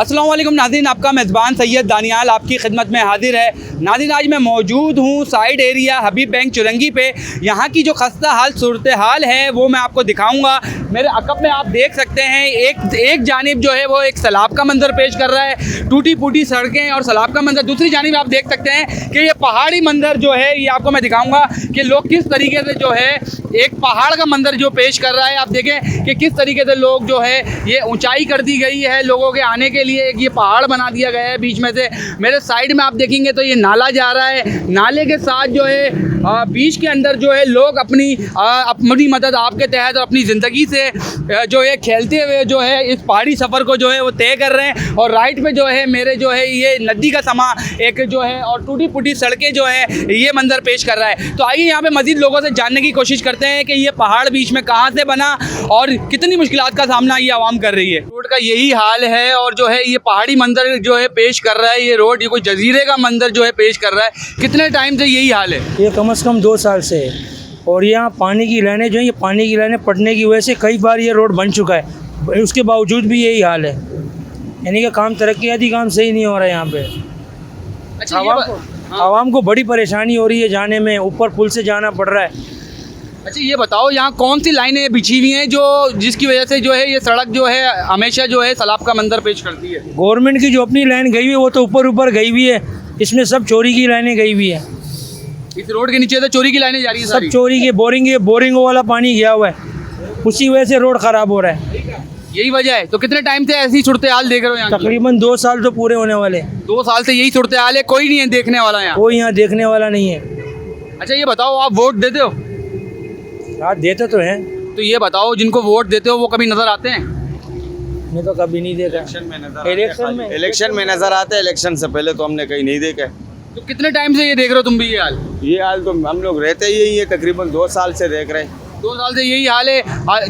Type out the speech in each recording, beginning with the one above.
अस्सलाम वालेकुम नाज़रीन, आपका मेज़बान सैयद दानियाल आपकी खिदमत में हाजिर है। नाज़रीन, आज मैं मौजूद हूँ साइड एरिया हबीब बैंक चुरंगी पे। यहाँ की जो खस्ता हाल सूरत हाल है वो मैं आपको दिखाऊंगा। मेरे अकब में आप देख सकते हैं एक जानिब जो है वो एक सैलाब का मंजर पेश कर रहा है, टूटी फूटी सड़कें और सैलाब का मंजर। दूसरी जानिब आप देख सकते हैं कि ये पहाड़ी मंजर जो है ये आपको मैं दिखाऊँगा कि लोग किस तरीके से जो है एक पहाड़ का मंजर जो पेश कर रहा है। आप देखें कि किस तरीके से लोग जो है ये ऊंचाई कर दी गई है लोगों के आने के लिए, एक ये पहाड़ बना दिया गया है बीच में से। मेरे साइड में आप देखेंगे तो ये नाला जा रहा है, नाले के साथ जो है बीच के अंदर जो है लोग अपनी मदद आपके तहत और अपनी ज़िंदगी से जो है खेलते हुए जो है इस पहाड़ी सफ़र को जो है वो तय कर रहे हैं। और राइट में जो है मेरे जो है ये नदी का समा एक जो है और टूटी फूटी सड़कें जो है ये मंजर पेश कर रहा है। तो आइए यहाँ पे मज़ीद लोगों से जानने की कोशिश करते हैं कि ये पहाड़ बीच में कहाँ से बना और कितनी मुश्किलात का सामना ये आवाम कर रही है। रोड का यही हाल है और जो है ये पहाड़ी मंजर जो है पेश कर रहा है ये रोड, ये कोई जजीरे का मंजर जो है पेश कर रहा है। कितने टाइम से यही हाल है? ये कम से कम 2 साल से है। और यहाँ पानी की लाइनें जो है, ये पानी की लाइनें पड़ने की वजह से कई बार ये रोड बन चुका है, उसके बावजूद भी यही हाल है। यानी कि काम तरक्याती काम सही नहीं हो रहा है यहाँ पे। अच्छा, आवाम को बड़ी परेशानी हो रही है जाने में, ऊपर पुल से जाना पड़ रहा है। अच्छा ये बताओ यहाँ कौन सी लाइनें बिछी हुई हैं जो जिसकी वजह से जो है ये सड़क जो है हमेशा जो है सैलाब का मंजर पेश करती है? गवर्नमेंट की जो अपनी लाइन गई हुई है वो तो ऊपर गई हुई है, इसमें सब चोरी की लाइनें गई हुई है। इस रोड के नीचे से चोरी की लाइनें जा रही है सब चोरी के बोरिंगों वाला पानी गया हुआ है, उसी वजह से रोड ख़राब हो रहा है। यही वजह है। तो कितने टाइम से ऐसी सूरत हाल देख रहे हो यहाँ? तकरीबन 2 साल तो पूरे होने वाले। 2 साल से यही सूरत हाल है, कोई नहीं है देखने वाला यहाँ? कोई यहाँ देखने वाला नहीं है। अच्छा ये बताओ, आप वोट देते हो? हाँ देते तो हैं। तो ये बताओ, जिनको वोट देते हो वो कभी नजर आते हैं? मैं तो कभी नहीं देखा। इलेक्शन में नजर आते हैं, इलेक्शन से पहले तो हमने कहीं नहीं देखा। तो कितने टाइम से ये देख रहे हो तुम भी ये हाल? ये हाल तो हम लोग रहते ही यही है, तकरीबन 2 साल से देख रहे हैं। 2 साल से यही हाल है।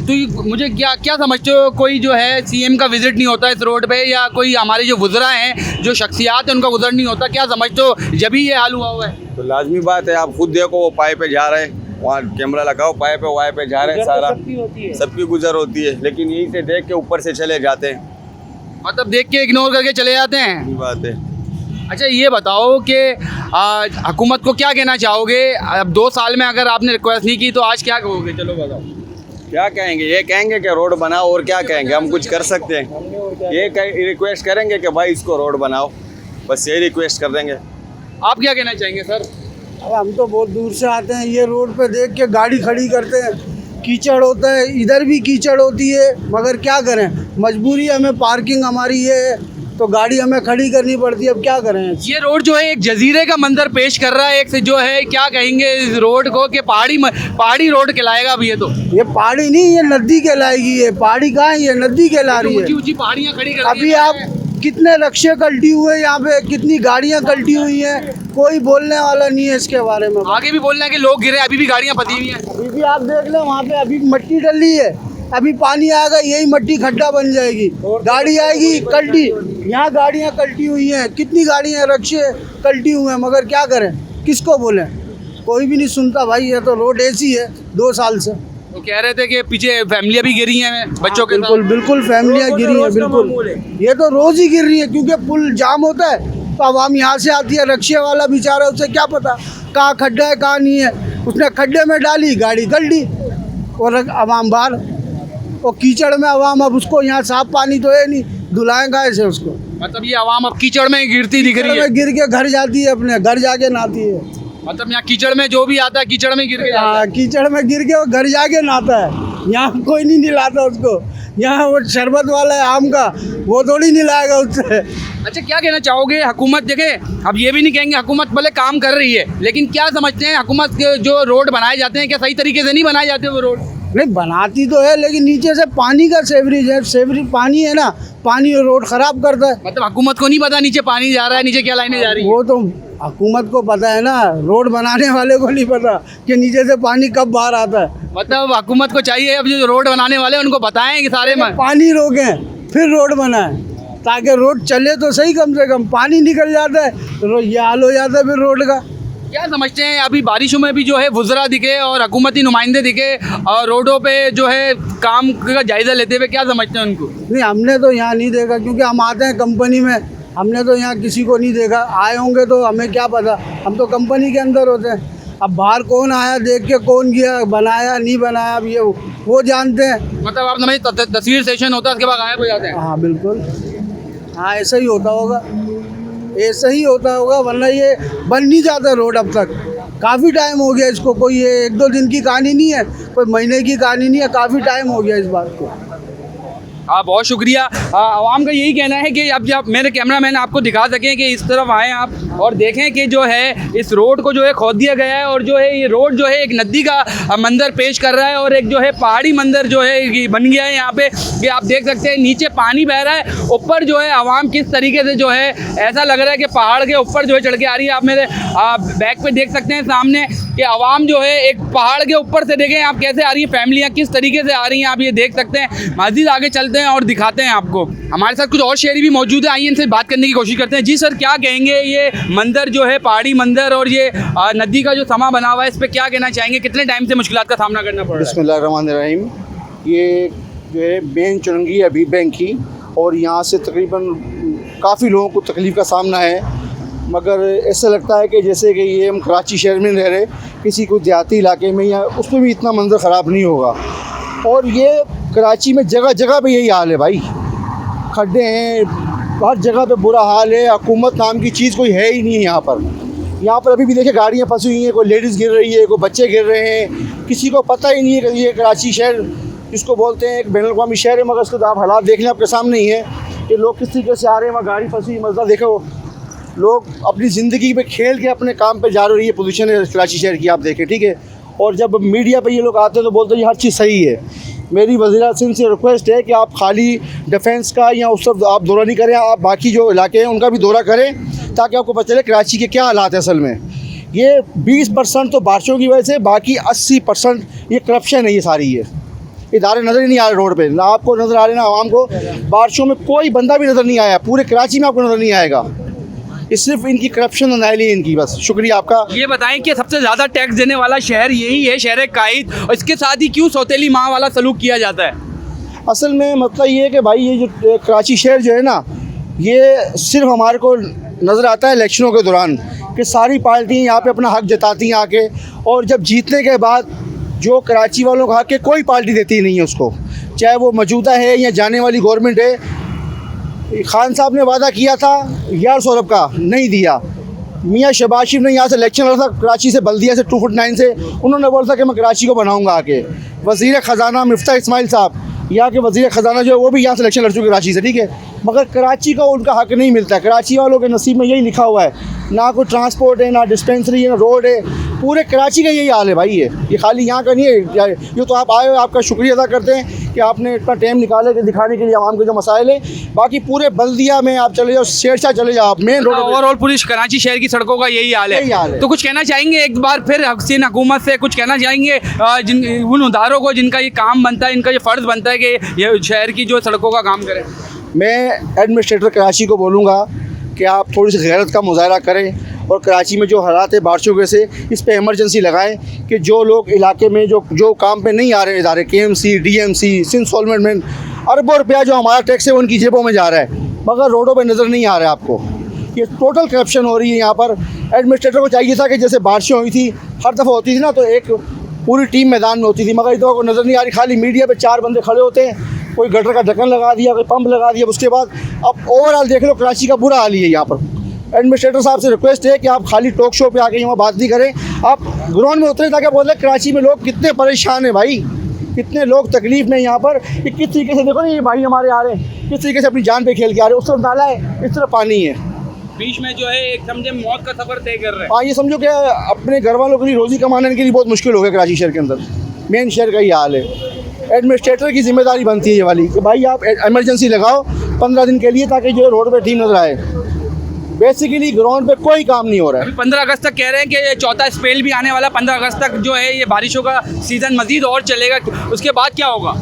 तो मुझे क्या समझते हो, कोई जो है सीएम का विजिट नहीं होता इस रोड पे, या कोई हमारे जो वुज़रा हैं जो शख्सियात हैं उनका गुजर नहीं होता? क्या समझते हो जब भी ये हाल हुआ हुआ है? तो लाजमी बात है, आप खुद देखो वो पाए पे जा रहे हैं, वहाँ कैमरा लगाओ, पाए पे वाए पे जा रहे हैं, सारा सबकी गुजर होती है, लेकिन यहीं से देख के ऊपर से चले जाते हैं। मतलब देख के इग्नोर करके चले जाते हैं? ये बात है। अच्छा ये बताओ कि हुकूमत को क्या कहना चाहोगे? अब 2 साल में अगर आपने रिक्वेस्ट नहीं की तो आज क्या कहोगे? चलो बताओ। क्या कहेंगे? ये कहेंगे कि रोड बनाओ, और क्या कहेंगे? हम कुछ कर सकते हैं? ये रिक्वेस्ट करेंगे कि भाई इसको रोड बनाओ, बस ये रिक्वेस्ट कर देंगे। आप क्या कहना चाहेंगे सर? अब हम तो बहुत दूर से आते हैं, ये रोड पे देख के गाड़ी खड़ी करते हैं, कीचड़ होता है, इधर भी कीचड़ होती है, मगर क्या करें, मजबूरी हमें, पार्किंग हमारी है तो गाड़ी हमें खड़ी करनी पड़ती है। अब क्या करें? ये रोड जो है एक जजीरे का मंजर पेश कर रहा है, एक से जो है क्या कहेंगे इस रोड को कि पहाड़ी रोड कहलाएगा अब ये? तो ये पहाड़ी नहीं, ये नदी कहलाएगी। ये पहाड़ी कहाँ है? ये नदी कहला रही है। ऊंची पहाड़ियाँ खड़ी कर अभी आप कितने रक्शे कल्टी हुए यहाँ पे, कितनी गाड़ियाँ कल्टी हुई हैं, कोई बोलने वाला नहीं है इसके बारे में। आगे भी बोलना है कि लोग गिरे, अभी भी गाड़ियाँ फंसी हुई हैं। अभी भी आप देख लें वहाँ पे अभी मट्टी डली है, अभी पानी आएगा यही मट्टी खड्डा बन जाएगी, गाड़ी आएगी कल्टी, यहाँ गाड़ियाँ कल्टी हुई हैं, कितनी गाड़ियाँ रक्शे कल्टी हुए हैं, मगर क्या करें, किसको बोलें? कोई भी नहीं सुनता भाई। ये तो रोड ऐसी है 2 साल से। तो कह रहे थे कि पीछे फैमिलियाँ भी गिरी हैं बच्चों के? बिल्कुल फैमिलियाँ गिरी हैं, बिल्कुल। ये तो रोज़ ही गिर रही है क्योंकि पुल जाम होता है तो आवाम यहाँ से आती है, रक्शे वाला बेचारा, उसे क्या पता कहाँ खड्डा है कहाँ नहीं है, उसने खड्डे में डाली, गाड़ी गल्टी और आवाम बाहर, और कीचड़ में आवाम। अब उसको यहाँ साफ पानी तो है नहीं, धुलाएंगा ऐसे उसको? मतलब ये आवाम अब कीचड़ में गिरती दिख रही है? गिर के घर जाती है, अपने घर जाके नहाती है। मतलब यहाँ कीचड़ में जो भी आता है कीचड़ में गिर के जाता है? कीचड़ में गिर के वो घर जाके नहाता है, यहाँ कोई नहीं नहलाता उसको। यहाँ वो शरबत वाला है आम का, वो थोड़ी नहलाएगा उससे। अच्छा क्या कहना चाहोगे? हुकूमत देखें, अब ये भी नहीं कहेंगे हुकूमत भले काम कर रही है, लेकिन क्या समझते हैं हुकूमत के जो रोड बनाए जाते हैं क्या सही तरीके से नहीं बनाए जाते वो रोड? नहीं, बनाती तो है लेकिन नीचे से पानी का सेवरी पानी है ना, पानी रोड खराब करता है। मतलब हुकूमत को नहीं पता नीचे पानी जा रहा है, नीचे क्या लाइनें जा रही है? वो तो हुकूमत को पता है ना, रोड बनाने वाले को नहीं पता कि नीचे से पानी कब बाहर आता है। मतलब हुकूमत को चाहिए अब जो रोड बनाने वाले उनको बताएं कि सारे पानी रोकें फिर रोड बनाएं, ताकि रोड चले तो सही, कम से कम पानी निकल जाता है तो ये हाल हो जाता है फिर रोड का। क्या समझते हैं अभी बारिशों में भी जो है वुज़रा दिखे और हुकूमती नुमाइंदे दिखे और रोडों पे जो है काम का जायज़ा लेते हुए, क्या समझते हैं उनको? नहीं, हमने तो यहाँ नहीं देखा क्योंकि हम आते हैं कंपनी में, हमने तो यहाँ किसी को नहीं देखा। आए होंगे तो हमें क्या पता, हम तो कंपनी के अंदर होते हैं। अब बाहर कौन आया देख के कौन गया, बनाया नहीं बनाया, अब ये वो जानते हैं। मतलब आप समझ तस्वीर सेशन होता है उसके बाद गायब हो जाते हैं। हाँ बिल्कुल, हाँ ऐसा ही होता होगा, ऐसा ही होता होगा, वरना ये बन नहीं जाता रोड अब तक। काफ़ी टाइम हो गया इसको, कोई ये 1-2 दिन की कहानी नहीं है, कोई महीने की कहानी नहीं है, काफ़ी टाइम हो गया इस बात को। हाँ, बहुत शुक्रिया। आवाम का यही कहना है कि अब जब मेरे कैमरामैन आपको दिखा सकें कि इस तरफ आएँ आप और देखें कि जो है इस रोड को जो है खोद दिया गया है और जो है ये रोड जो है एक नदी का मंजर पेश कर रहा है और एक जो है पहाड़ी मंजर जो है ये बन गया है यहाँ पे। कि आप देख सकते हैं नीचे पानी बह रहा है, ऊपर जो है आवाम किस तरीके से जो है ऐसा लग रहा है कि पहाड़ के ऊपर जो है चढ़ के आ रही है। आप मेरे बैक पे देख सकते हैं सामने कि आवाम जो है एक पहाड़ के ऊपर से देखें आप कैसे आ रही है, फैमिलियाँ किस तरीके से आ रही हैं, आप ये देख सकते हैं। मज़ीद आगे चलते हैं और दिखाते हैं आपको। हमारे साथ कुछ और शहरी भी मौजूद हैं, आइए इनसे बात करने की कोशिश करते हैं। जी सर, क्या कहेंगे ये मंदिर जो है पहाड़ी मंदिर और ये नदी का जो समा बना हुआ है, इस पर क्या कहना चाहेंगे? कितने टाइम से मुश्किलात का सामना करना पड़ रहा है? बिस्मिल्लाहिर्रहमानिर्रहीम। ये जो है मेन चुरंगी है हबीब बैंक की, और यहाँ से तकरीबन काफ़ी लोगों को तकलीफ़ का सामना है, मगर ऐसा लगता है कि जैसे कि ये हम कराची शहर में रह रहे किसी को देहाती इलाके में, या उसमें भी इतना मंजर ख़राब नहीं होगा। और ये कराची में जगह जगह पे यही हाल है भाई, खड्डे हैं, हर जगह पे बुरा हाल है। हुकूमत नाम की चीज़ कोई है ही नहीं है यहाँ पर। यहाँ पर अभी भी देखिए गाड़ियाँ फंसी हुई हैं, कोई लेडीज़ गिर रही है, कोई बच्चे गिर रहे हैं, किसी को पता ही नहीं है कि ये कराची शहर जिसको बोलते हैं एक बैनुल-अक़वामी शहर है, मगर उसको तो आप हालात देख लें, आपके सामने ही है कि लोग किस तरीके से आ रहे हैं, वहाँ गाड़ी फंसी हुई, मज़ा देखो, लोग अपनी ज़िंदगी पे खेल के अपने काम पे जा रहे हैं। ये पोजीशन है कराची शहर की, आप देखें, ठीक है। और जब मीडिया पे ये लोग आते हैं तो बोलते हैं ये हर चीज़ सही है। मेरी वज़ीर सिंध से रिक्वेस्ट है कि आप खाली डिफेंस का या उस तरफ आप दौरा नहीं करें, आप बाकी जो इलाके हैं उनका भी दौरा करें, ताकि आपको पता चले कराची के क्या हालात है असल में। ये 20% तो बारिशों की वजह से, बाकी 80% ये करप्शन है। ये सारी है, इदारे नज़र ही नहीं आ रहे रोड पे, ना आपको नज़र आ रहे ना आवाम को। बारिशों में कोई बंदा भी नज़र नहीं आया, पूरे कराची में आपको नज़र नहीं आएगा। ये सिर्फ इनकी करप्शन नाइली इनकी, बस। शुक्रिया आपका। ये बताएं कि सबसे ज़्यादा टैक्स देने वाला शहर यही है, शहर कायद, और इसके साथ ही क्यों सौतेली माँ वाला सलूक किया जाता है? असल में मतलब ये है कि भाई ये जो कराची शहर जो है ना, ये सिर्फ हमारे को नज़र आता है इलेक्शनों के दौरान कि सारी पार्टियाँ यहाँ पे अपना हक जताती हैं आके, और जब जीतने के बाद जो कराची वालों का हक है कोई पार्टी देती नहीं है उसको, चाहे वो मौजूदा है या जाने वाली गवर्नमेंट है। खान साहब ने वादा किया था 1100 अरब का, नहीं दिया। मियाँ शहबाज शरीफ ने यहाँ से इलेक्शन लड़ा था कराची से, बल्दिया से 2-9 से, उन्होंने बोला था कि मैं कराची को बनाऊंगा आके। वज़ीर ख़जाना मिफ्ता इस्माइल साहब, यहाँ के वज़ीर ख़जाना जो है वो भी यहाँ से इलेक्शन लड़ चुके कराची से, ठीक है, मगर कराची का उनका हक नहीं मिलता है। कराची वालों के नसीब में यही लिखा हुआ है, ना कोई ट्रांसपोर्ट है, ना डिस्पेंसरी है, ना रोड है। पूरे कराची का यही हाल है भाई। ये खाली यहाँ का नहीं है। ये तो आप आए हो, आपका शुक्रिया अदा करते हैं कि आपने इतना टाइम निकाले कि दिखाने के लिए आवाम के जो मसाइल है। बाकी पूरे बल्दिया में आप चले जाओ, शेरशाह चले जाओ, आप मेन रोड, ओवरऑल पूरी कराची शहर की सड़कों का यही हाल है। तो कुछ कहना चाहेंगे एक बार फिर हसीन हुकूमत से, कुछ कहना चाहेंगे जिन उन इदारों को जिनका ये काम बनता है, इनका ये फ़र्ज़ बनता है कि ये शहर की जो सड़कों का काम करें? मैं एडमिनिस्ट्रेटर कराची को बोलूँगा कि आप थोड़ी सी गैरत का मुजाहरा करें, और कराची में जो हालात है बारिशों के से, इस पे इमरजेंसी लगाएं कि जो लोग इलाके में जो काम पे नहीं आ रहे इदारे, KMC, DMC, सिंध सॉल्वेंट, अरबों रुपया जो हमारा टैक्स है उनकी जेबों में जा रहा है, मगर रोडों पे नज़र नहीं आ रहा है आपको। ये टोटल करप्शन हो रही है यहाँ पर। एडमिनिस्ट्रेटर को चाहिए था कि जैसे बारिशें हुई थी, हर दफ़ा होती थी ना, तो एक पूरी टीम मैदान में होती थी, मगर इधर को नज़र नहीं आ रही। खाली मीडिया पे 4 बंदे खड़े होते हैं, कोई गटर का ढक्कन लगा दिया, कोई पंप लगा दिया। उसके बाद अब ओवरऑल देख लो कराची का बुरा हाल ही है यहाँ पर। एडमिनिस्ट्रेटर साहब से रिक्वेस्ट है कि आप खाली टॉक शो पे आके यहाँ बात नहीं करें, आप ग्राउंड में उतरे, ताकि बोले कराची में लोग कितने परेशान हैं भाई, कितने लोग तकलीफ़ में यहाँ पर। ये किस तरीके से, देखो ना, ये भाई हमारे आ रहे हैं, किस तरीके से अपनी जान पे खेल के आ रहे हैं। उस तरफ नाला है, इस तरफ पानी है, बीच में जो है एक समझे मौत का सफ़र तय कर रहे हैं। हाँ, ये समझो कि अपने घर वालों के लिए रोज़ी कमाने के लिए बहुत मुश्किल हो गया कराची शहर के अंदर। मेन शहर का ही हाल है। एडमिनिस्ट्रेटर की जिम्मेदारी बनती है ये वाली कि भाई आप इमरजेंसी लगाओ 15 दिन के लिए, ताकि जो है रोड पे टीम नजर आए। बेसिकली ग्राउंड पे कोई काम नहीं हो रहा है। अभी 15 अगस्त तक कह रहे हैं कि ये चौथा स्पेल भी आने वाला। 15 अगस्त तक जो है ये बारिशों का सीज़न मज़ीद और चलेगा, उसके बाद क्या होगा?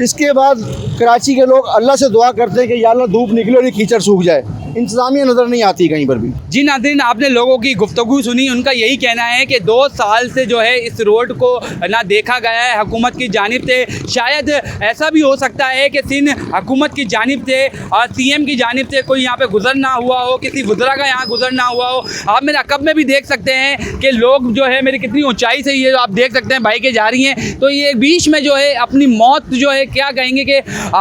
इसके बाद कराची के लोग अल्लाह से दुआ करते हैं कि या अल्लाह धूप निकले और ये कीचड़ सूख जाए। इंतज़ामिया नज़र नहीं आती कहीं पर भी। जी नाज़रीन, आपने लोगों की गुफ्तगू सुनी। उनका यही कहना है कि 2 साल से जो है इस रोड को ना देखा गया है हुकूमत की जानिब से। शायद ऐसा भी हो सकता है कि सिंध हुकूमत की जानिब से और CM की जानिब से कोई यहाँ पे गुजर ना हुआ हो, किसी वज़रा का यहाँ गुजर ना हुआ हो। आप मेरे अकब में भी देख सकते हैं कि लोग जो है मेरी कितनी ऊंचाई से ये आप देख सकते हैं बाइकें जा रही हैं, तो ये बीच में जो है अपनी मौत जो है क्या कहेंगे कि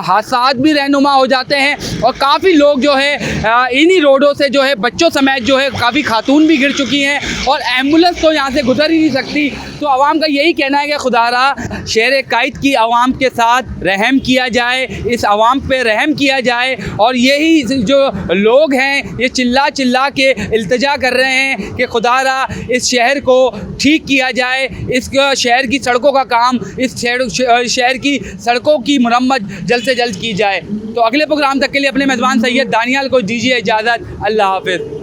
हादसात भी रहनुमा हो जाते हैं। और काफ़ी लोग जो है इन्हीं रोडों से जो है बच्चों समेत जो है काफ़ी खातून भी गिर चुकी हैं और एम्बुलेंस तो यहाँ से गुजर ही नहीं सकती। तो आवाम का यही कहना है कि खुदारा शहर कायद की आवाम के साथ रहम किया जाए, इस आवाम पे रहम किया जाए। और यही जो लोग हैं ये चिल्ला चिल्ला के इल्तिजा कर रहे हैं कि खुदारा इस शहर को ठीक किया जाए, इस शहर की सड़कों का काम, इस शहर की सड़कों की मुरम्मत जल्द से जल्द की जाए। तो अगले प्रोग्राम तक के लिए अपने मेज़बान सैयद दानियाल को दीजिए इजाज़त। अल्लाह हाफ़िज़।